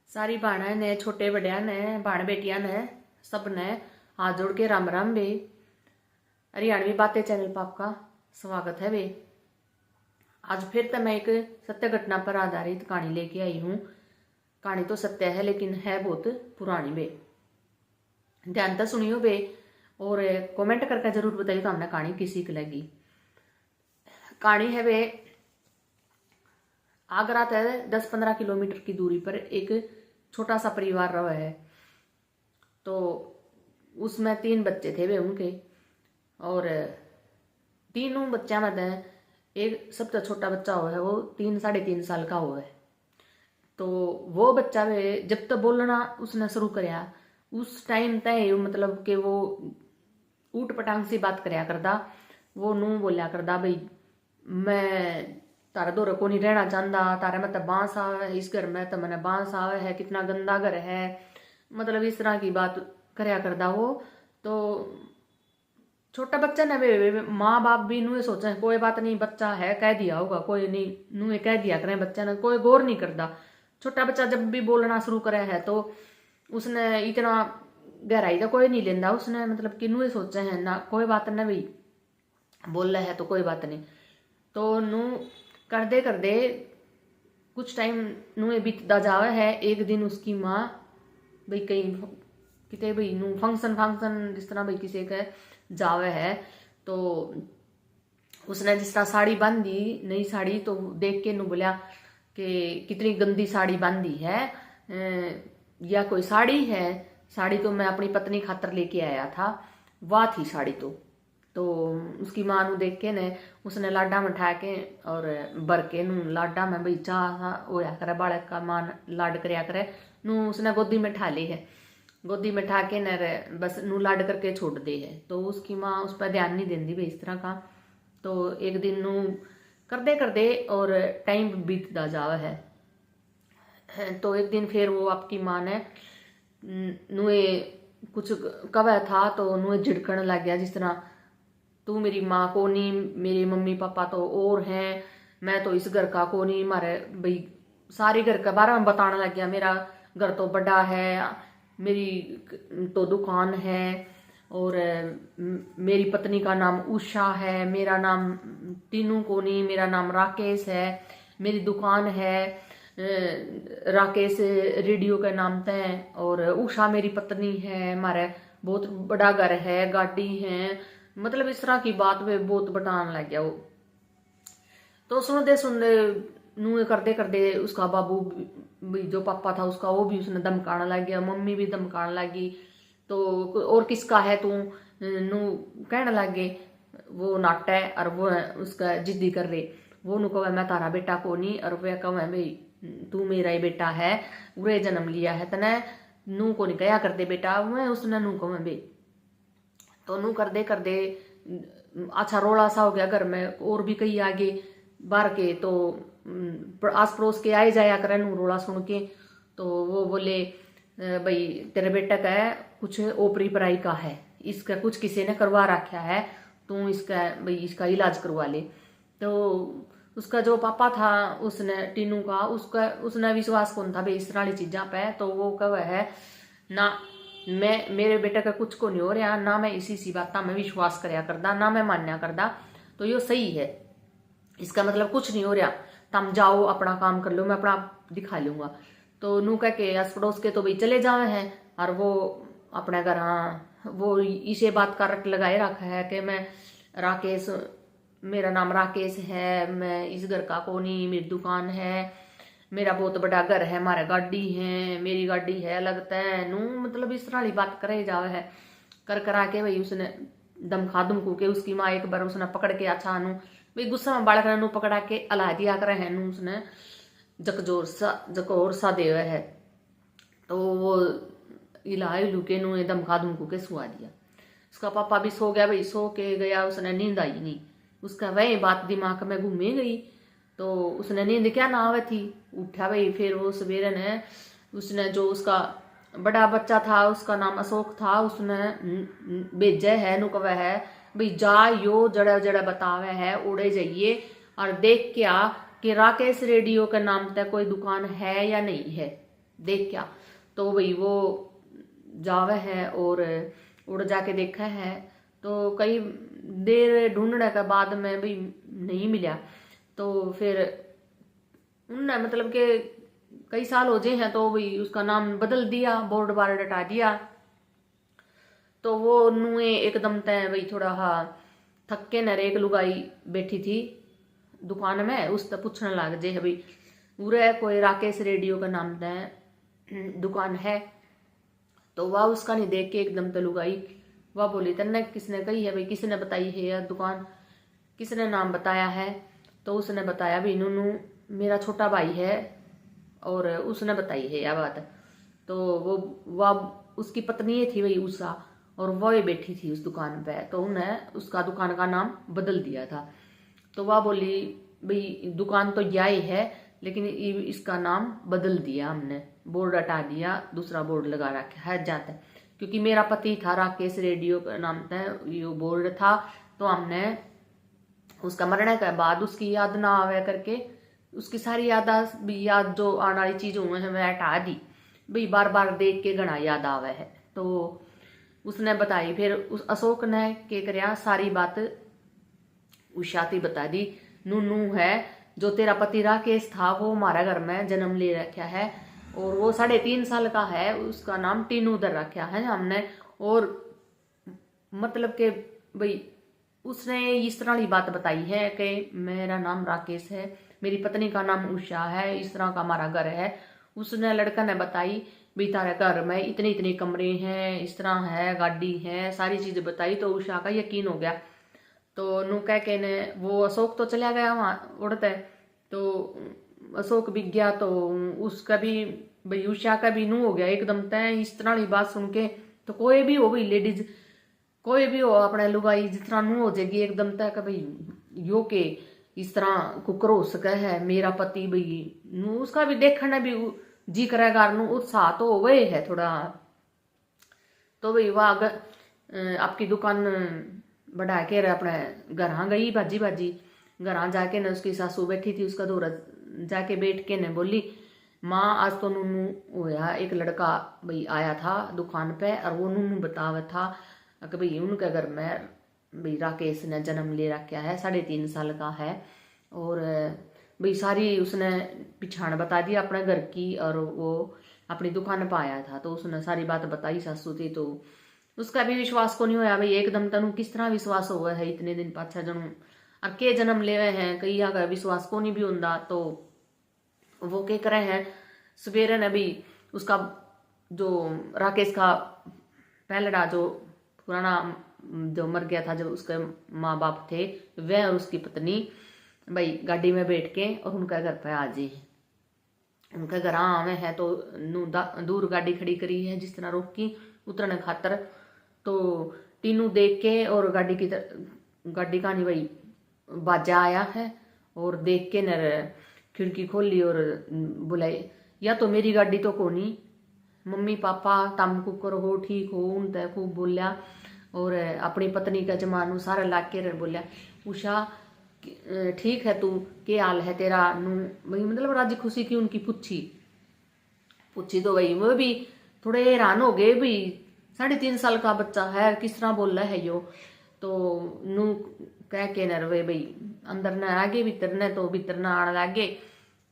सारी भाणा ने छोटे बड़िया ने भाण बेटिया ने सब ने हाथ जोड़ के राम राम बे। हरियाणवी बातें चैनल पर आपका स्वागत है बे। आज फिर तो मैं एक सत्य घटना पर आधारित कहानी लेके आई हूँ। कहानी तो सत्य है लेकिन है बहुत पुरानी बे। ध्यान से सुनियो बे और कमेंट करके जरूर बताइए तो हमने कहानी किसी को लगी। कहानी है बे, आगरा से 10-15 किलोमीटर की दूरी पर एक छोटा सा परिवार रहा है। तो उसमें 3 बच्चे थे वे उनके, और तीनों बच्चा में एक सबसे छोटा बच्चा हुआ है वो 3-3.5 साल का हुआ है। तो वो बच्चा वे जब तक बोलना उसने शुरू कराया उस टाइम तय मतलब कि वो ऊट पटांग सी बात कराया करता। वो नू बोलिया करता भाई मैं तारे दो को नहीं रहना चाहता, तारे में तो बांस आवे है, इस घर में तो मैंने बांस आवे है, कितना गंदा घर है, मतलब इस तरह की बात करया करता वो। तो छोटा बच्चा ने वे माँ बाप भी नूए सोचा कोई बात नहीं, बच्चा है कह दिया होगा, कोई नहीं नूए कह दिया करें, बच्चा ने कोई गौर नहीं करता। छोटा बच्चा जब भी बोलना शुरू करे है तो उसने इतना गहराई का कोई नहीं लेंदा। उसने मतलब कि नूए सोचे है ना कोई बात ना भाई बोल रहा है तो कोई बात नहीं। तो नू करदे करदे कुछ टाइम नूए बीतता जावे है। एक दिन उसकी माँ भाई कहीं किते भाई नू फंक्शन जिस तरह भाई किसी के जावे है तो उसने जिस तरह साड़ी बांधी नई साड़ी, तो देख के नू बोलिया कि कितनी गंदी साड़ी बांधी है, या कोई साड़ी है, साड़ी तो मैं अपनी पत्नी खातर लेके आया था, वाह थी साड़ी तो उसकी माँ नू देख के ने उसने लाडा में उठा के और बर के नू लाडा में भाई चाह होया करे बालक का मान लाड करया करे नू उसने गोदी में ठा ली है। गोदी में ठा के न बस नू लाड करके छोड़ दे है। तो उसकी माँ उस पर ध्यान नहीं देती भाई इस तरह का। तो एक दिन नू करदे करदे और टाइम बीतता जावा है। तो एक दिन फिर वो आपकी माँ ने नुए कुछ कवा था तो नुए झिड़कने लग गया, जिस तरह तू मेरी माँ को नहीं, मेरे मम्मी पापा तो और हैं, मैं तो इस घर का को नहीं, मारे भाई सारे घर के बारे में बताने लग गया। मेरा घर तो बड़ा है, मेरी तो दुकान है, और मेरी पत्नी का नाम उषा है, मेरा नाम तीनू को नहीं, मेरा नाम राकेश है, मेरी दुकान है राकेश रेडियो के नाम पे, और उषा मेरी पत्नी है, हमारे बहुत बड़ा घर है, गाड़ी है, मतलब इस तरह की बात में बहुत बताने लग गया वो। तो सुनते नूए करते करते उसका बाबू भी जो पापा था उसका वो भी उसने धमकाने लग गया, मम्मी भी धमकाने लगी। तो और किसका है तू नू कहने लग गए, वो नाटा है और वो उसका जिद्दी कर रहे। वो नु कहे मैं तारा बेटा को नहीं, और वह कहे भाई तू मेरा ही बेटा है, उरे जन्म लिया है तने, नू को नहीं कया कर दे बेटा, मैं उसने नू कहे भाई। तो नू कर दे अच्छा रोला सा हो गया घर में, और भी कई आगे बाहर के तो आस पड़ोस के आए जाया करे नू रोला सुन के। तो वो बोले भाई तेरे बेटा का कुछ ओपरी पराई का है, इसका कुछ किसी ने करवा रखा है, तू इसका भाई इसका इलाज करवा ले। तो उसका जो पापा था उसने टीनू का उसने विश्वास कौन था भाई इस तरह चीजा पे। तो वो कह है ना मैं मेरे बेटे का कुछ को नहीं हो रहा, ना मैं इसी बात में विश्वास करया करदा, ना मैं मान्या करदा, तो ये सही है, इसका मतलब कुछ नहीं हो रहा, तुम जाओ अपना काम कर लो, मैं अपना दिखा लूंगा। तो नू कह के आस पड़ोस के तो भाई चले जावे हैं, और वो अपने घर हाँ वो इसे बात का रट लगाए रखा है कि मैं राकेश, मेरा नाम राकेश है, मैं इस घर का को नहीं, मेरी दुकान है, मेरा बहुत बड़ा घर है, हमारा गाड़ी है, मेरी गाड़ी है लगता है नू, मतलब इस तरह बात करे जावे है। कर करा के भाई उसने दमखा दुमकू के उसकी माँ एक बार उसने पकड़ के अच्छा नू भाई गुस्सा में बालक नू पकड़ा के अला दिया करे है नू, उसने जकोर सा देवे है। तो वो इला इलू के नू दमखा दुमकू के सुआ दिया। उसका पापा भी सो गया भाई, सो के गया, उसने नींद आई नहीं, उसका वही बात दिमाग में घूमे गई। तो उसने नींद क्या ना आवे थी, उठा भाई फिर वो सवेरे ने उसने जो उसका बड़ा बच्चा था उसका नाम अशोक था, उसने भेजे है नु कवे है भाई जा यो जड़ा जड़ा बतावे है उड़े जाइए और देख के आ कि राकेश रेडियो के नाम तक कोई दुकान है या नहीं है। देख क्या। तो भाई वो जावे है और उड़ जाके देखा है, तो कई देर ढूंढने के बाद में भी नहीं मिला। तो फिर उनने मतलब के कई साल हो गए हैं, तो भाई उसका नाम बदल दिया, बोर्ड बार्ड हटा दिया। तो वो नुए एकदम तय भाई थोड़ा हा थक्के न एक लुगाई बैठी थी दुकान में, उससे पूछने लग जे भाई उरे कोई राकेश रेडियो का नाम तय दुकान है। तो वह उसका नहीं देख के एकदम ते लुगाई वह बोली, तन्ने किसने कही है भाई, किसने बताई है यह दुकान, किसने नाम बताया है। तो उसने बताया भी नूनू मेरा छोटा भाई है और उसने बताई है यह बात। तो वो वह उसकी पत्नी थी वही उषा, और वह बैठी थी उस दुकान पे, तो उन्हें उसका दुकान का नाम बदल दिया था। तो वह बोली भाई दुकान तो यही है, लेकिन इसका नाम बदल दिया हमने, बोर्ड हटा दिया, दूसरा बोर्ड लगा रखा है जाता, क्योंकि मेरा पति था राकेश रेडियो का नाम था ये बोर्ड था। तो हमने उसका मरने के बाद उसकी याद ना आवे करके उसकी सारी याद जो आने वाली चीज हुए हैं वह हटा दी भाई, बार बार देख के घना याद आवे है। तो उसने बताई, फिर उस अशोक ने के करया सारी बात उषाती बता दी, नूनू है जो तेरा पति राकेश था वो हमारा घर में जन्म ले रखा है, और वो 3.5 साल का है, उसका नाम टीनू दर रखा है हमने। और मतलब के भाई उसने इस तरह की बात बताई है कि मेरा नाम राकेश है, मेरी पत्नी का नाम उषा है, इस तरह का हमारा घर है। उसने लड़का ने बताई भी तारे घर में इतने इतने कमरे हैं, इस तरह है, गाड़ी है, सारी चीजें बताई। तो उषा का यकीन हो गया। तो नू कह के ने वो अशोक तो चला गया वहां उड़ते, तो अशोक भी गया, तो उसका भी भाई उषा का भी नू हो गया एकदम तय इस तरह की बात सुन के। तो कोई भी हो भाई लेडीज, कोई भी हो अपने लुगाई जिस तरह नू हो जाएगी एकदम तय का भाई यो के इस तरह कुकर हो सके है मेरा पति भाई नू, उसका भी देखने भी जी करेगा, नू उत्साह तो हो गए है थोड़ा। तो भाई वह आपकी दुकान बढ़ा के अपने घर गई भाजी भाजी, घर जाके न उसकी सासू बैठी थी, उसका दौरा जाके बैठ के न बोली, माँ आज तो नूनू होया एक लड़का भाई आया था दुकान पे, और वो नूनू बतावा था कि भाई उनके घर में भाई राकेश ने जन्म ले रखा है, 3.5 साल का है। और भाई सारी उसने पिछाड़ बता दी अपने घर की, और वो अपनी दुकान पर आया था, तो उसने सारी बात बताई सासू थी। तो उसका भी विश्वास को नहीं होया भाई एकदम तनु किस तरह विश्वास हुआ है इतने दिन पाछा जन्म और के जन्म ले रहे हैं, कई का विश्वास को नहीं भी होता। तो वो क्या करे हैं सवेरे ने भी उसका जो राकेश का पहलड़ा जो पुराना जो मर गया था, जब उसके माँ बाप थे वह और उसकी पत्नी भाई गाड़ी में बैठ के और उनका घर पे आ जाए, उनका घर आवे है। तो दूर गाड़ी खड़ी करी है जिस तरह रोकी उतरने खातर। तो तीनों देख के और गाड़ी का नहीं भाई बाजा आया है, और देख के न खिड़की खोली और बुलाई, या तो मेरी गाड़ी तो कोनी, मम्मी पापा तम कुकर हो ठीक हो उन तय खूब बोलिया। और अपनी पत्नी का जमानू सारा ला के बोलिया, उषा ठीक है तू क्या हाल है तेरा नू, वही मतलब राजी खुशी की उनकी पूछी तो वही वो भी थोड़े हैरान हो गए भाई 3.5 साल का बच्चा है किस तरह बोल रहा है यो। तो नू कह के नरवे भाई अंदर न आगे भीतर न, तो भीतर न आने लगे।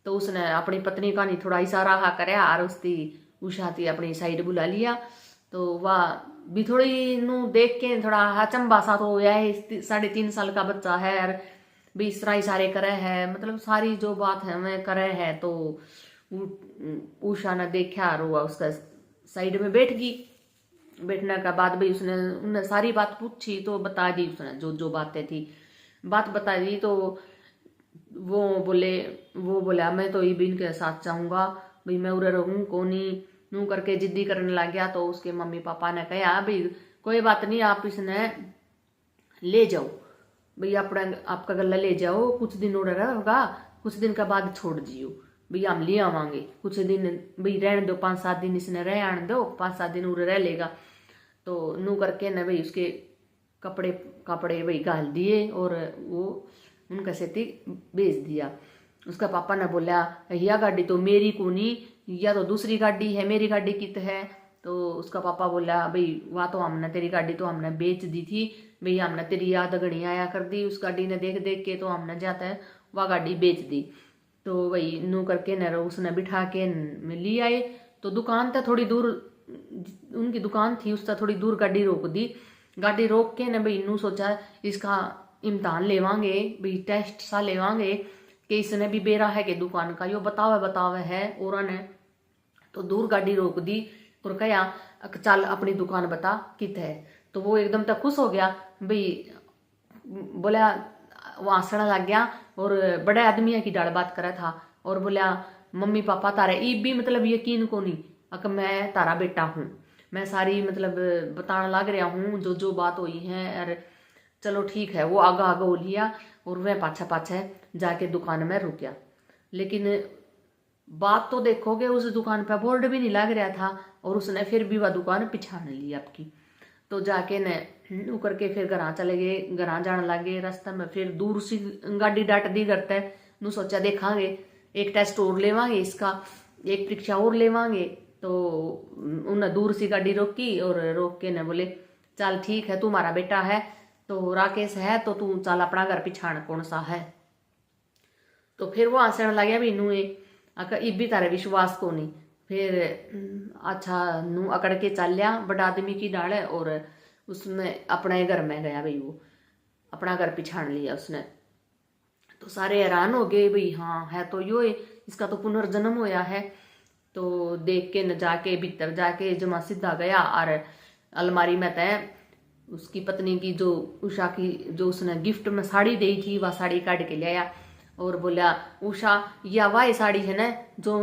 तो उसने अपनी पत्नी का नहीं थोड़ा इशारा हा करे और उसकी उषा थी अपनी साइड बुला लिया। तो वह भी थोड़ी नू देख के थोड़ा हचंबा सा तो यह 3.5 साल का बच्चा है और भी इस तरह इशारे करे है, मतलब सारी जो बात है मैं करे है। तो उषा ने देखा और वह उसका साइड में बैठ गई। बैठने के बाद भी उसने सारी बात पूछी तो बता दी उसने जो जो बातें थी बात बता दी। तो वो बोला मैं तो इबिन के साथ चाहूंगा भाई, मैं उरे रहूं कोनी नू करके जिद्दी करने लग गया। तो उसके मम्मी पापा ने कहा भाई कोई बात नहीं आप इसने ले जाओ भाई अपना आपका गला ले जाओ, कुछ दिन उड़ रहेगा, कुछ दिन के बाद छोड़ जियो भाई हम ले आवांगे, कुछ दिन भाई रहने दो 5-7 दिन इसने रह आने दो, 5-7 दिन उड़ रह लेगा। तो नू करके न भाई उसके कपड़े भाई घाल दिए और वो उनका सेती भेज दिया। उसका पापा ने बोला यह गाड़ी तो मेरी को नहीं, या तो दूसरी गाड़ी है, मेरी गाड़ी कित है। तो उसका पापा बोला भाई वह तो हमने तेरी गाड़ी तो हमने बेच दी थी भाई, हमने तेरी याद घड़ी आया कर दी उस गाड़ी ने देख देख के, तो हमने जाता है वह गाड़ी बेच दी। तो वही नू करके न उसने बिठा के ले आए। तो दुकान था थोड़ी दूर, उनकी दुकान थी उसका थोड़ी दूर, गाड़ी रोक दी। गाड़ी रोक के न भाई नू सोचा इसका इम्तहान लेवांगे भाई, टेस्ट सा लेवांगे कि इसने भी बेरा है कि दुकान का यो बतावे है। और ने तो दूर गाड़ी रोक दी और कहा चल अपनी दुकान बता कित है। तो वो एकदम तक खुश हो गया भाई, बोला वो हंसने लग गया और बड़े आदमी की डाल बात करा था। और बोला मम्मी पापा तारे ई भी मतलब यकीन को नहीं अक मैं तारा बेटा हूँ, मैं सारी मतलब बताने लग रहा हूँ जो जो बात हुई है। और चलो ठीक है, वो आगा आगा हो लिया और वह पाछा पाछा जाके दुकान में रुक गया। लेकिन बात तो देखोगे उस दुकान पे बोर्ड भी नहीं लग रहा था और उसने फिर भी वह दुकान पिछाड़ ली आपकी। तो जाके न करके फिर घर चले गए, घर जाने लगे। रास्ते में फिर दूर सी गाड़ी डांट दी करता है। नू सोचा देखांगे एक टेस्ट और लेवांगे इसका, एक परीक्षा और लेवांगे। तो उन्हें दूर सी गाड़ी रोकी और रोक के न बोले चल ठीक है तू हमारा बेटा है, तो राकेश है तो तू चल अपना घर पिछाड़ कौन सा है। तो फिर वो हंसने लग गया भी नू भी तारे विश्वास को नहीं। फिर अच्छा नू अकड़ के चल लिया बड़ा आदमी की डाल है और उसमें अपने घर में गया भाई, वो अपना घर पिछाड़ लिया उसने। तो सारे हैरान हो गए भाई, हाँ है तो यो है, इसका तो पुनर्जन्म होया है। तो देख के न जाके भीतर जाके जमा सीधा गया और अलमारी में तय उसकी पत्नी की जो उषा की जो उसने गिफ्ट में साड़ी दी थी वह साड़ी काट के ले आया और बोला उषा या वाह साड़ी है ना जो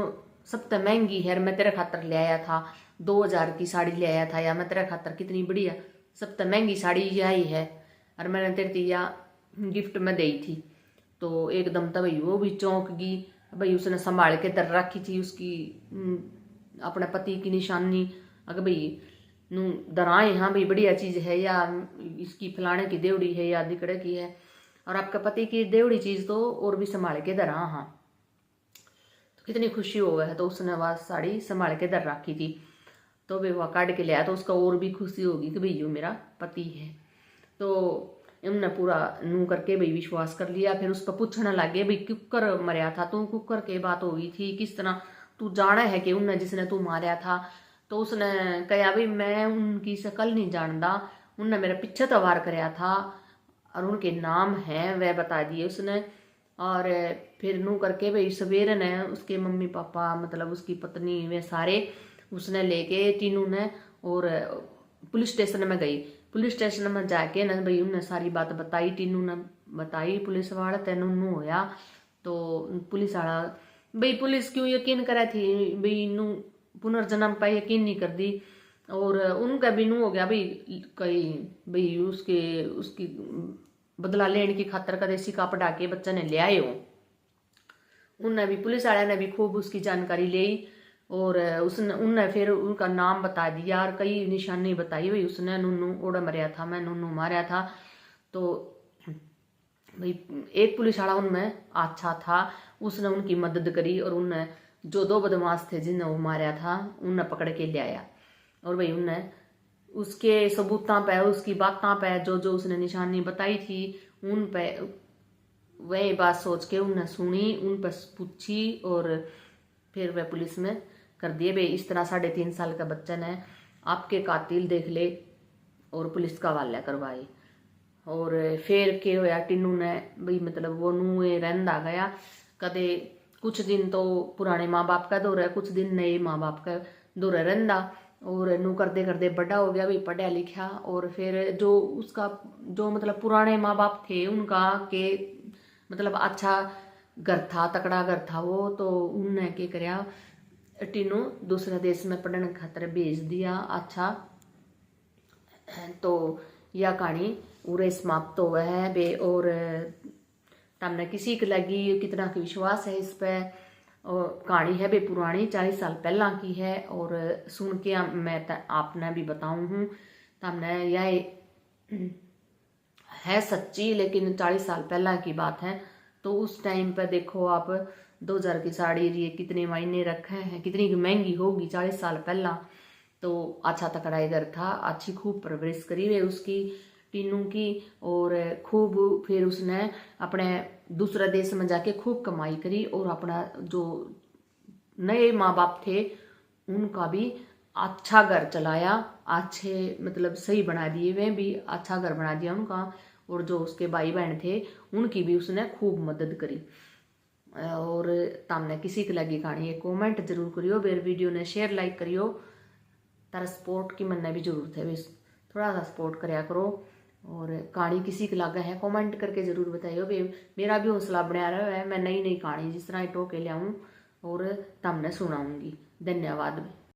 सबसे महंगी है, मैं तेरे खातर ले आया था 2000 की साड़ी ले आया था, या मैं तेरे खातर कितनी बढ़िया सबसे महंगी साड़ी यही है और मैंने तेरे दिया गिफ्ट में दी थी। तो एकदम तो भाई वो भी चौंक गई भाई, उसने संभाल के दर रखी थी उसकी अपने पति की निशानी। अगर भाई नू दराए हाँ भाई बढ़िया चीज है या इसकी फलाने की देवड़ी है या दिकड़े की है, और आपका पति की देवड़ी चीज तो और भी संभाल के दरा। हाँ तो कितनी खुशी हो गया है। तो उसने वह साड़ी संभाल के दर रखी थी। तो वे वह काट के लिया तो उसका और भी खुशी होगी कि भाई यो मेरा पति है। तो उनने पूरा नू करके भाई विश्वास कर लिया। फिर उस पर पूछने लगे भाई कुकर मरया था तू, कुकर के बात हो गई थी किस तरह तू जाना है कि उनने जिसने तू मारा था। तो उसने कहा भाई मैं उनकी शकल नहीं जानता, उनने मेरे पीछे तो वार कराया था और उनके नाम हैं वह बता दिए उसने। और फिर नू करके भाई सवेरे ने उसके मम्मी पापा मतलब उसकी पत्नी वे सारे उसने लेके तीनों ने और पुलिस स्टेशन में गई। पुलिस स्टेशन में जाके ना भाई उन्हें सारी बात बताई, तीनों ने बताई पुलिस वाला तेनू नू होया। तो पुलिस वाला भाई पुलिस क्यों यकीन करा थी भाई नू पुनर्जन्म पर यकीन नहीं कर दी। और उनका भी नू हो गया भाई कहीं भाई उसकी बदला लेने की खातर का देसी का पढ़ा के बच्चे ने ले आए हो। उनने भी पुलिस वाले ने भी खूब उसकी जानकारी ली और उसने उनने फिर उनका नाम बता दिया और कई निशानी बताई भाई उसने नूनू ओड़ा मरिया था, मैं नूनू मारा था। तो भाई एक पुलिस वाला उनमें अच्छा था, उसने उनकी मदद करी और उनने जो 2 बदमाश थे जिन्हें वो मारा था उन्हें पकड़ के ले आया। और भाई उनने उसके सबूतों पे उसकी बातों पे जो जो उसने निशानी बताई थी उन पे वही बात सोच के उनने सुनी, उन पर पूछी और फिर वह पुलिस में कर दिए भाई इस तरह 3.5 साल का बच्चा ने आपके कातिल देख ले और पुलिस का हवाला करवाए। और फिर के होया टिन्नू ने भाई मतलब वो नूए रहंदा गया कदे कुछ दिन तो पुराने माँ बाप का दौरा, कुछ दिन नए माँ बाप का दौरा रहंदा और नू करते करते बड़ा हो गया भाई पढ़ा लिखा। और फिर जो उसका जो मतलब पुराने माँ बाप थे उनका के मतलब अच्छा घर था, तकड़ा घर था वो, तो उनने क्या करया टीनू दूसरे देश में पढ़ने खातर भेज दिया। अच्छा तो यह कहानी उरे समाप्त हो है बे। और तमने किसी के लगी कितना की विश्वास है इस पे, और कहानी है बे पुरानी 40 साल पहला की है। और सुन के मैं आपने भी बताऊं हूँ तमने यह है सच्ची, लेकिन 40 साल पहला की बात है। तो उस टाइम पे देखो आप 2000 की साड़ी ये कितने मायने रखे हैं, कितनी महंगी होगी 40 साल पहला। तो अच्छा तकड़ा घर था, अच्छी खूब परवरिश करी वे उसकी टीनू की, और खूब फिर उसने अपने दूसरा देश में जाके खूब कमाई करी, और अपना जो नए माँ बाप थे उनका भी अच्छा घर चलाया, अच्छे मतलब सही बना दिए, वे भी अच्छा घर बना दिया उनका, और जो उसके भाई बहन थे उनकी भी उसने खूब मदद करी। और तमने किसी को लगी कहानी ये कमेंट जरूर करियो, बेर वीडियो ने शेयर लाइक करियो, तारा सपोर्ट की मनने भी जरूरत है, थोड़ा सा सपोर्ट कराया करो। और कहानी किसी को लगा है कमेंट करके जरूर बताइयो, मेरा भी हौसला बनाया रहा है, मैं नई नई कहानी जिस तरह टोके ले आऊँ और तमने सुनाऊंगी। धन्यवाद।